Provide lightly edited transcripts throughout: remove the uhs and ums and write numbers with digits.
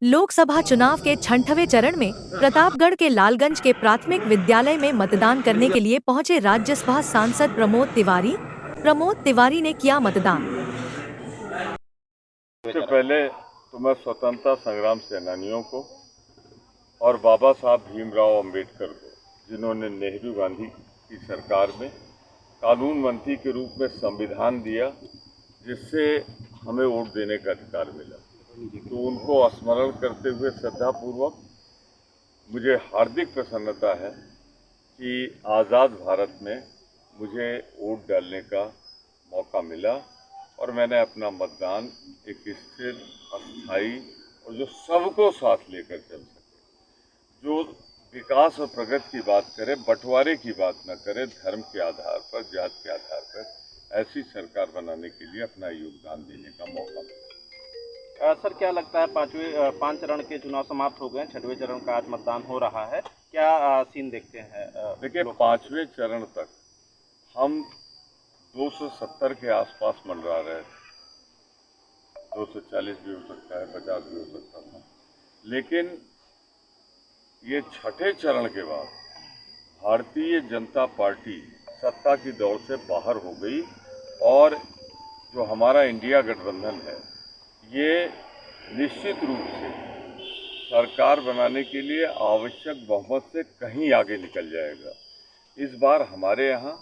लोकसभा चुनाव के 6वें चरण में प्रतापगढ़ के लालगंज के प्राथमिक विद्यालय में मतदान करने के लिए पहुंचे राज्यसभा सांसद प्रमोद तिवारी। प्रमोद तिवारी ने किया मतदान। सबसे पहले तो मैं स्वतंत्रता संग्राम सेनानियों को और बाबा साहब भीमराव अंबेडकर को, जिन्होंने नेहरू गांधी की सरकार में कानून मंत्री के रूप में संविधान दिया, जिससे हमें वोट देने का अधिकार मिला, तो उनको स्मरण करते हुए श्रद्धापूर्वक मुझे हार्दिक प्रसन्नता है कि आज़ाद भारत में मुझे वोट डालने का मौका मिला और मैंने अपना मतदान एक स्थिर, अस्थायी और जो सबको साथ लेकर चल सके, जो विकास और प्रगति की बात करे, बंटवारे की बात न करे, धर्म के आधार पर, जात के आधार पर, ऐसी सरकार बनाने के लिए अपना योगदान देने का मौका मिला। सर, क्या लगता है पाँच चरण के चुनाव समाप्त हो गए, 6वें चरण का आज मतदान हो रहा है, क्या सीन देखते हैं? देखिए, 5वें चरण तक हम 270 के आसपास मंडरा रहे थे, 240 भी हो सकता है, 50 भी हो सकता था, लेकिन ये 6ठे चरण के बाद भारतीय जनता पार्टी सत्ता की दौड़ से बाहर हो गई और जो हमारा इंडिया गठबंधन है, ये निश्चित रूप से सरकार बनाने के लिए आवश्यक बहुमत से कहीं आगे निकल जाएगा। इस बार हमारे यहाँ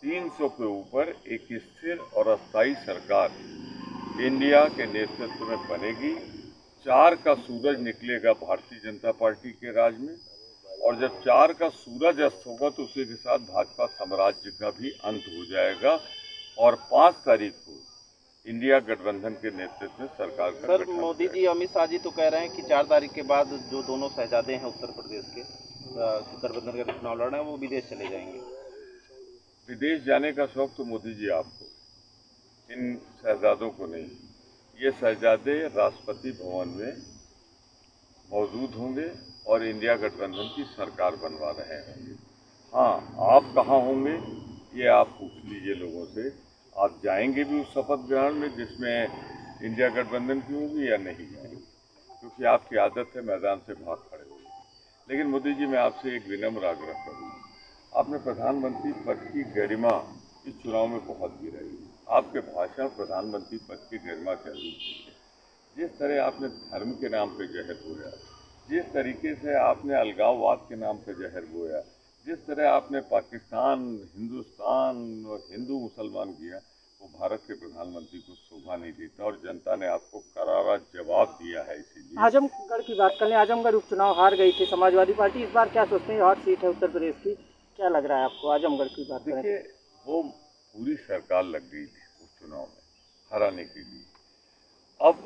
300 के ऊपर एक स्थिर और अस्थायी सरकार इंडिया के नेतृत्व में बनेगी। 4 का सूरज निकलेगा भारतीय जनता पार्टी के राज में, और जब 4 का सूरज अस्त होगा तो उसी के साथ भाजपा साम्राज्य का भी अंत हो जाएगा और 5 तारीख को इंडिया गठबंधन के नेतृत्व में सरकार का सर, मोदी जी, अमित शाह जी तो कह रहे हैं कि 4 तारीख के बाद जो दोनों शहजादे हैं उत्तर प्रदेश के गठबंधन का चुनाव लड़ रहे हैं, वो विदेश चले जाएंगे। विदेश जाने का शौक तो मोदी जी आपको, इन शहजादों को नहीं। ये शहजादे राष्ट्रपति भवन में मौजूद होंगे और इंडिया गठबंधन की सरकार बनवा रहे हैं। हाँ, आप कहाँ होंगे ये आप पूछ लीजिए लोगों से। आप जाएंगे भी उस शपथ ग्रहण में जिसमें इंडिया गठबंधन की होगी या नहीं जाएंगे, क्योंकि आपकी आदत है मैदान से भाग खड़े होगी। लेकिन मोदी जी, मैं आपसे एक विनम्र आग्रह करूँगा, आपने प्रधानमंत्री पद की गरिमा इस चुनाव में बहुत गिराई। आपके भाषण प्रधानमंत्री पद की गरिमा के अनुरूप है। जिस तरह आपने धर्म के नाम पे जहर बोया, जिस तरीके से आपने अलगाववाद के नाम पे जहर बोया, जिस तरह आपने पाकिस्तान, हिंदुस्तान और हिंदू मुसलमान किया, वो भारत के प्रधानमंत्री को शोभा नहीं देता और जनता ने आपको करारा जवाब दिया है। इसीलिए आजमगढ़ की बात कर लें, आजमगढ़ उपचुनाव हार गई थी समाजवादी पार्टी, इस बार क्या सोचते हैं? हॉट सीट है उत्तर प्रदेश की, क्या लग रहा है आपको आजमगढ़ की बात करें? देखिए, वो पूरी सरकार लग गई थी उस चुनाव में हराने के लिए। अब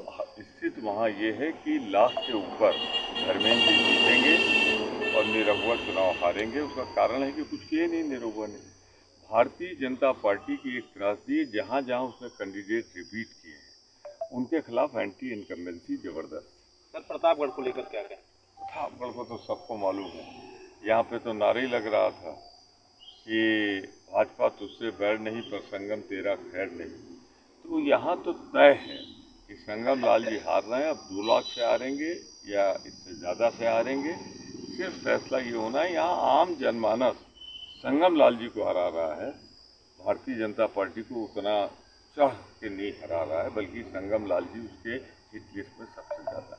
स्थिति वहाँ ये है कि लाख के ऊपर धर्मेंद्र जी जीतेंगे और निरहुआ चुनाव हारेंगे। उसका कारण है कि कुछ किए नहीं निरहुआ ने। भारतीय जनता पार्टी की एक त्रासदी, जहाँ जहाँ उसने कैंडिडेट रिपीट किए हैं उनके खिलाफ एंटी इनकम्बेंसी जबरदस्त। सर, प्रतापगढ़ को लेकर क्या कहें? प्रतापगढ़ को तो सबको मालूम है, यहाँ पे तो नारा ही लग रहा था कि भाजपा तुझसे बैर नहीं पर संगम तेरा खैर नहीं। तो यहाँ तो तय है कि संगम लाल जी हार रहे हैं। अब 2 लाख से हारेंगे या इससे ज़्यादा से हारेंगे, सिर्फ फैसला ये होना है। यहाँ आम जनमानस संगम लाल जी को हरा रहा है, भारतीय जनता पार्टी को उतना चढ़ के नहीं हरा रहा है, बल्कि संगम लाल जी उसके हिट लिस्ट में सबसे ज़्यादा